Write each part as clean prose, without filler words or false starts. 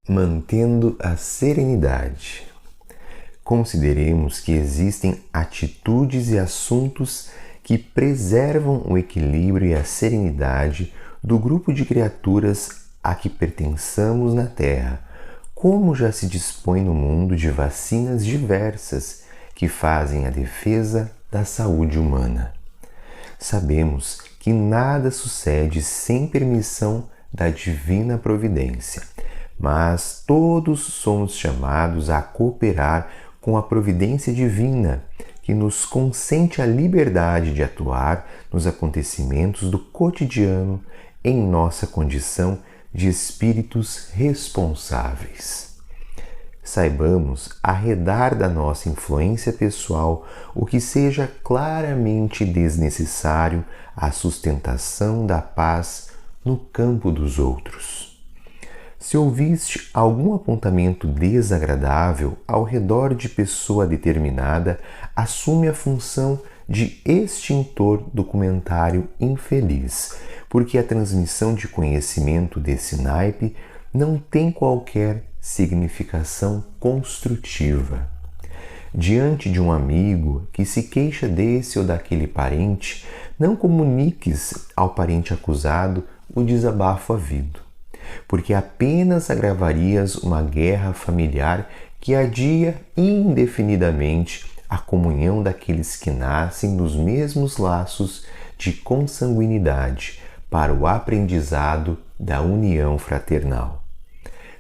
Mantendo a serenidade. Consideremos que existem atitudes e assuntos que preservam o equilíbrio e a serenidade do grupo de criaturas a que pertençamos na Terra, como já se dispõe no mundo de vacinas diversas que fazem a defesa da saúde humana. Sabemos que nada sucede sem permissão da divina providência, mas todos somos chamados a cooperar com a providência divina, que nos consente a liberdade de atuar nos acontecimentos do cotidiano em nossa condição de espíritos responsáveis. Saibamos arredar da nossa influência pessoal o que seja claramente desnecessário à sustentação da paz no campo dos outros. Se ouviste algum apontamento desagradável ao redor de pessoa determinada, assume a função de extintor do comentário infeliz, porque a transmissão de conhecimento desse naipe não tem qualquer significação construtiva. Diante de um amigo que se queixa desse ou daquele parente, não comuniques ao parente acusado o desabafo havido, porque apenas agravarias uma guerra familiar que adia indefinidamente a comunhão daqueles que nascem nos mesmos laços de consanguinidade para o aprendizado da união fraternal.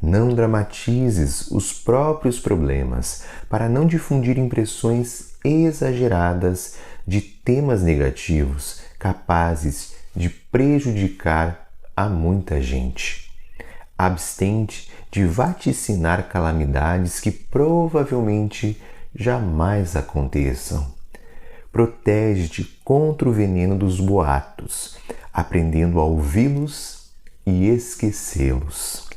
Não dramatizes os próprios problemas para não difundir impressões exageradas de temas negativos capazes de prejudicar a muita gente. Abstente de vaticinar calamidades que provavelmente jamais aconteçam. Protege-te contra o veneno dos boatos, aprendendo a ouvi-los e esquecê-los.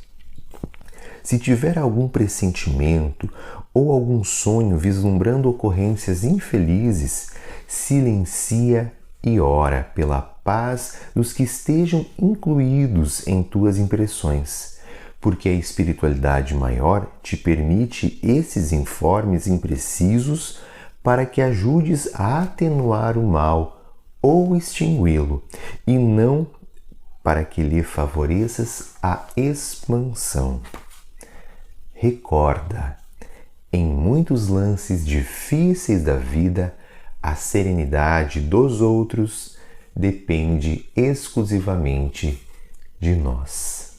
Se tiver algum pressentimento ou algum sonho vislumbrando ocorrências infelizes, silencia e ora pela paz dos que estejam incluídos em tuas impressões, porque a espiritualidade maior te permite esses informes imprecisos para que ajudes a atenuar o mal ou extingui-lo, e não para que lhe favoreças a expansão. Recorda, em muitos lances difíceis da vida, a serenidade dos outros depende exclusivamente de nós.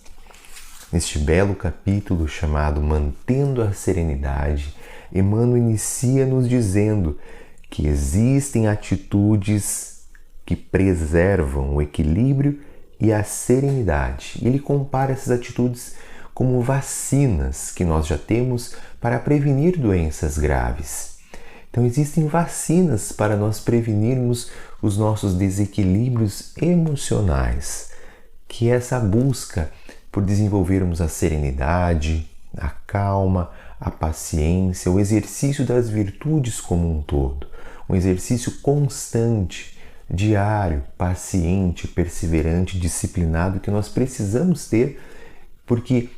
Neste belo capítulo chamado Mantendo a Serenidade, Emmanuel inicia nos dizendo que existem atitudes que preservam o equilíbrio e a serenidade. Ele compara essas atitudes como vacinas que nós já temos para prevenir doenças graves. Então existem vacinas para nós prevenirmos os nossos desequilíbrios emocionais, que é essa busca por desenvolvermos a serenidade, a calma, a paciência, o exercício das virtudes como um todo, um exercício constante, diário, paciente, perseverante, disciplinado que nós precisamos ter, porque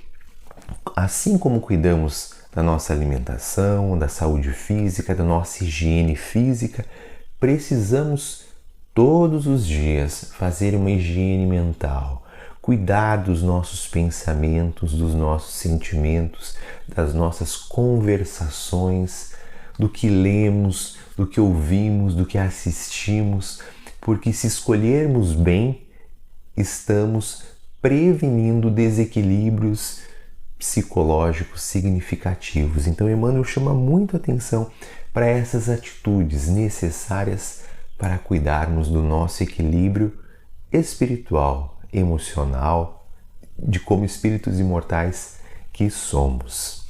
assim como cuidamos da nossa alimentação, da saúde física, da nossa higiene física, precisamos todos os dias fazer uma higiene mental, cuidar dos nossos pensamentos, dos nossos sentimentos, das nossas conversações, do que lemos, do que ouvimos, do que assistimos, porque se escolhermos bem, estamos prevenindo desequilíbrios psicológicos significativos. Então Emmanuel chama muito atenção para essas atitudes necessárias para cuidarmos do nosso equilíbrio espiritual, emocional, de como espíritos imortais que somos.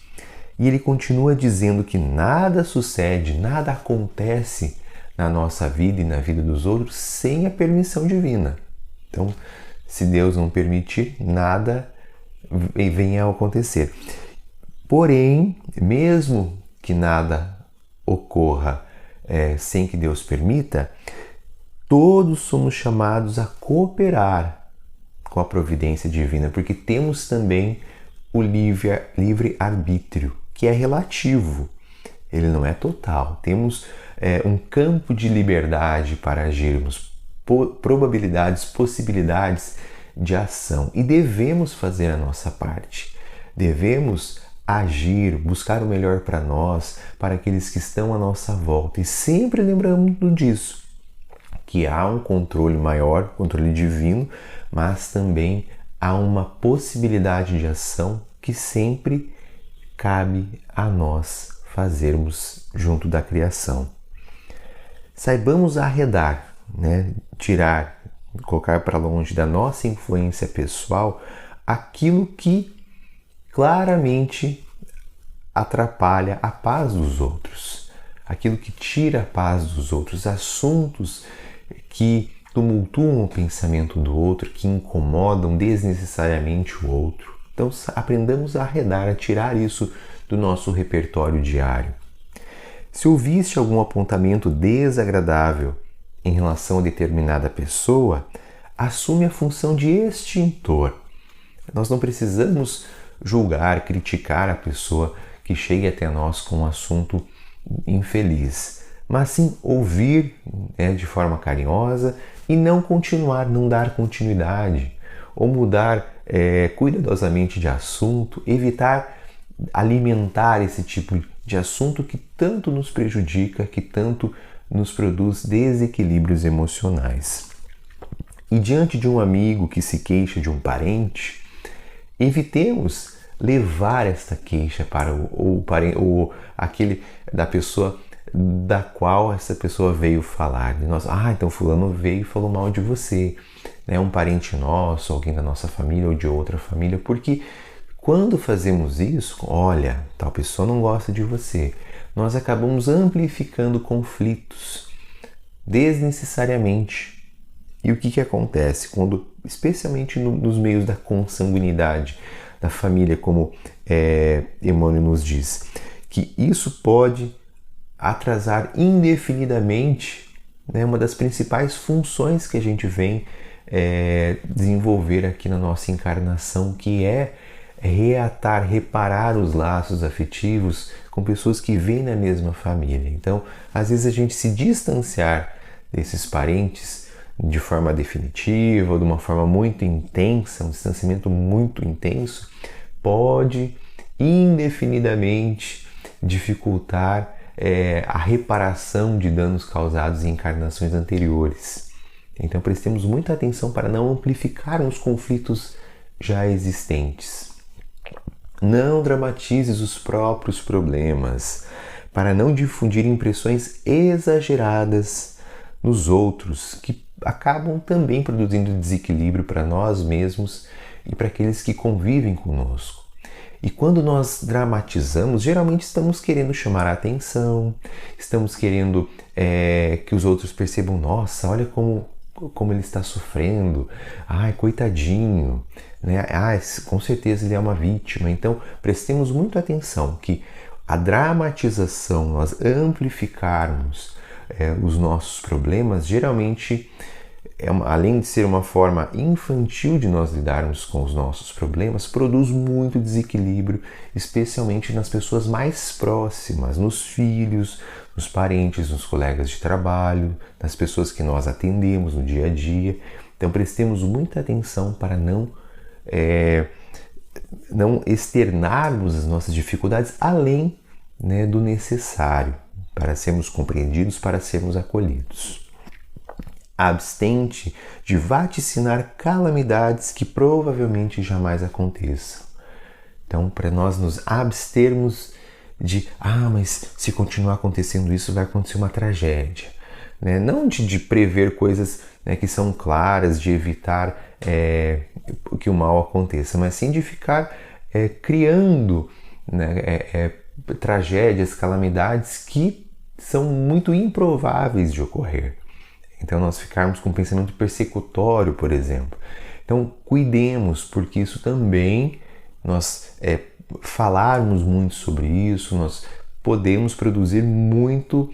E ele continua dizendo que nada sucede, nada acontece na nossa vida e na vida dos outros sem a permissão divina. Então, se Deus não permitir, nada venha a acontecer. Porém, mesmo que nada ocorra sem que Deus permita, todos somos chamados a cooperar com a providência divina, porque temos também o livre-arbítrio, que é relativo, ele não é total. Temos um campo de liberdade para agirmos, probabilidades, possibilidades de ação, e devemos fazer a nossa parte. Devemos agir, buscar o melhor para nós, para aqueles que estão à nossa volta, e sempre lembrando disso, que há um controle maior, controle divino, mas também há uma possibilidade de ação que sempre cabe a nós fazermos junto da criação. Saibamos arredar, tirar, colocar para longe da nossa influência pessoal aquilo que claramente atrapalha a paz dos outros, aquilo que tira a paz dos outros, assuntos que tumultuam o pensamento do outro, que incomodam desnecessariamente o outro. Então aprendamos a arredar, a tirar isso do nosso repertório diário. Se ouviste algum apontamento desagradável em relação a determinada pessoa, assume a função de extintor. Nós não precisamos julgar, criticar a pessoa que chegue até nós com um assunto infeliz, mas sim ouvir de forma carinhosa e não continuar, não dar continuidade, ou mudar cuidadosamente de assunto, evitar alimentar esse tipo de assunto que tanto nos prejudica, que tanto nos produz desequilíbrios emocionais. E diante de um amigo que se queixa de um parente, evitemos levar esta queixa para aquele da pessoa da qual essa pessoa veio falar. De nós, então fulano veio e falou mal de você, um parente nosso, alguém da nossa família ou de outra família, porque quando fazemos isso, olha, tal pessoa não gosta de você, nós acabamos amplificando conflitos desnecessariamente. E o que acontece quando, especialmente nos meios da consanguinidade, da família, como Emmanuel nos diz, que isso pode atrasar indefinidamente uma das principais funções que a gente vem desenvolver aqui na nossa encarnação, que é reatar, reparar os laços afetivos com pessoas que vêm na mesma família. Então, às vezes a gente se distanciar desses parentes de forma definitiva ou de uma forma muito intensa, um distanciamento muito intenso, pode indefinidamente dificultar a reparação de danos causados em encarnações anteriores. Então prestemos muita atenção para não amplificar os conflitos já existentes. Não dramatizes os próprios problemas, para não difundir impressões exageradas nos outros, que acabam também produzindo desequilíbrio para nós mesmos e para aqueles que convivem conosco. E quando nós dramatizamos, geralmente estamos querendo chamar a atenção, estamos querendo que os outros percebam, nossa, olha como ele está sofrendo, coitadinho, com certeza ele é uma vítima. Então prestemos muita atenção que a dramatização, nós amplificarmos os nossos problemas, geralmente, além de ser uma forma infantil de nós lidarmos com os nossos problemas, produz muito desequilíbrio, especialmente nas pessoas mais próximas, nos filhos, nos parentes, nos colegas de trabalho, nas pessoas que nós atendemos no dia a dia. Então prestemos muita atenção para não externarmos as nossas dificuldades além do necessário, para sermos compreendidos, para sermos acolhidos. Abstente de vaticinar calamidades que provavelmente jamais aconteçam. Então, para nós nos abstermos de, mas se continuar acontecendo isso, vai acontecer uma tragédia. Não de prever coisas que são claras, de evitar que o mal aconteça, mas sim de ficar criando tragédias, calamidades que são muito improváveis de ocorrer. Então nós ficarmos com um pensamento persecutório, por exemplo. Então cuidemos, porque isso também, nós falarmos muito sobre isso, nós podemos produzir muito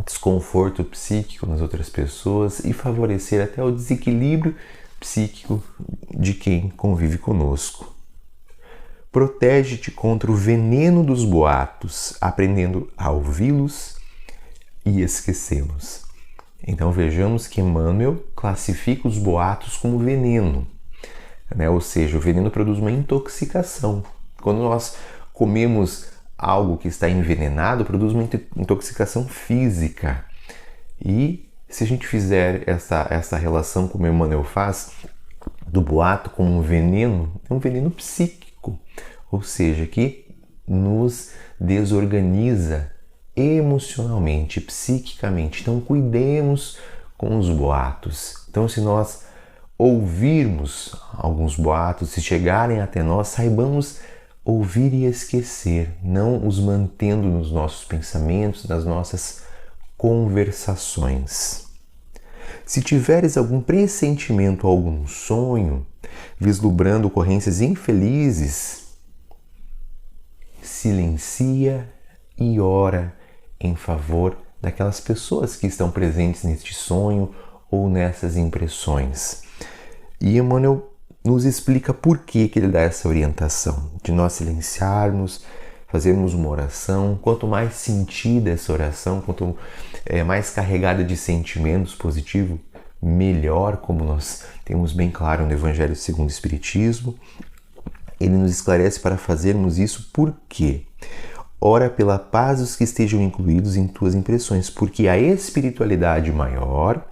desconforto psíquico nas outras pessoas e favorecer até o desequilíbrio psíquico de quem convive conosco. Protege-te contra o veneno dos boatos, aprendendo a ouvi-los e esquecê-los. Então vejamos que Emmanuel classifica os boatos como veneno, né? Ou seja, o veneno produz uma intoxicação. Quando nós comemos algo que está envenenado, produz uma intoxicação física. E se a gente fizer essa relação como Emmanuel faz, do boato como um veneno, é um veneno psíquico, ou seja, que nos desorganiza emocionalmente, psiquicamente. Então cuidemos com os boatos. Então se nós ouvirmos alguns boatos, se chegarem até nós, saibamos ouvir e esquecer, não os mantendo nos nossos pensamentos, nas nossas conversações. Se tiveres algum pressentimento, algum sonho, vislumbrando ocorrências infelizes, silencia e ora em favor daquelas pessoas que estão presentes neste sonho ou nessas impressões. E Emmanuel nos explica por que ele dá essa orientação, de nós silenciarmos, fazermos uma oração. Quanto mais sentida essa oração, quanto mais carregada de sentimentos positivos, melhor, como nós temos bem claro no Evangelho segundo o Espiritismo. Ele nos esclarece para fazermos isso por quê? Ora pela paz dos que estejam incluídos em tuas impressões, porque a espiritualidade maior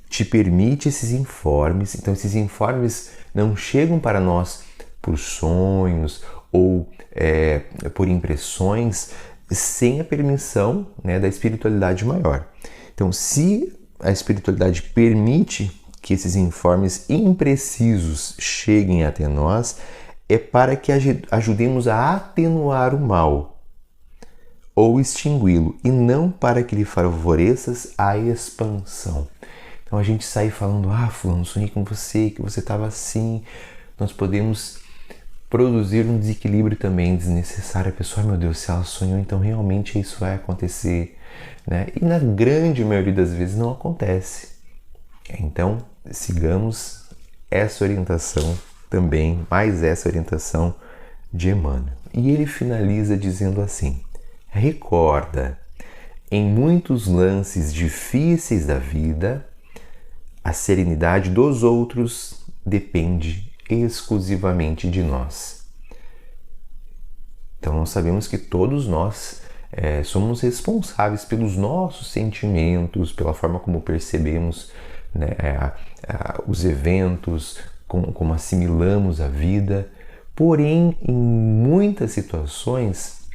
te permite esses informes. Então esses informes não chegam para nós por sonhos ou por impressões sem a permissão, né, da espiritualidade maior. Então se a espiritualidade permite que esses informes imprecisos cheguem até nós, é para que ajudemos a atenuar o mal ou extingui-lo, e não para que lhe favoreças a expansão. Então a gente sai falando, fulano, sonhei com você, que você estava assim. Nós podemos produzir um desequilíbrio também desnecessário. A pessoa, meu Deus, se ela sonhou, então realmente isso vai acontecer, né? E na grande maioria das vezes não acontece. Então sigamos essa orientação também, mais essa orientação de Emmanuel. E ele finaliza dizendo assim: recorda, em muitos lances difíceis da vida, a serenidade dos outros depende exclusivamente de nós. Então nós sabemos que todos nós somos responsáveis pelos nossos sentimentos, pela forma como percebemos, né, os eventos, como assimilamos a vida. Porém, em muitas situações,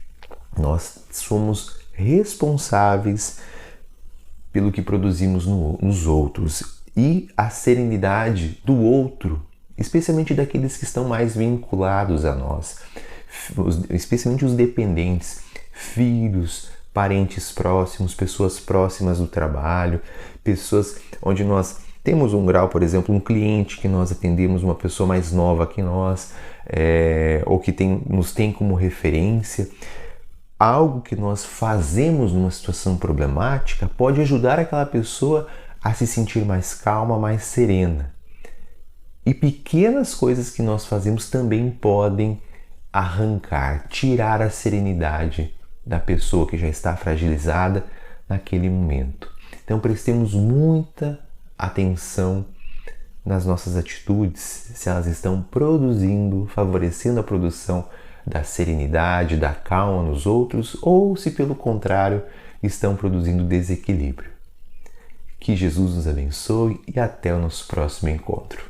nós somos responsáveis pelo que produzimos nos outros. E a serenidade do outro, especialmente daqueles que estão mais vinculados a nós, especialmente os dependentes, filhos, parentes próximos, pessoas próximas do trabalho, pessoas onde nós temos um grau, por exemplo, um cliente que nós atendemos, uma pessoa mais nova que nós, ou que nos tem como referência. Algo que nós fazemos numa situação problemática pode ajudar aquela pessoa a se sentir mais calma, mais serena. E pequenas coisas que nós fazemos também podem arrancar, tirar a serenidade da pessoa que já está fragilizada naquele momento. Então prestemos muita atenção nas nossas atitudes, se elas estão produzindo, favorecendo a produção da serenidade, da calma nos outros, ou se pelo contrário estão produzindo desequilíbrio. Que Jesus nos abençoe e até o nosso próximo encontro.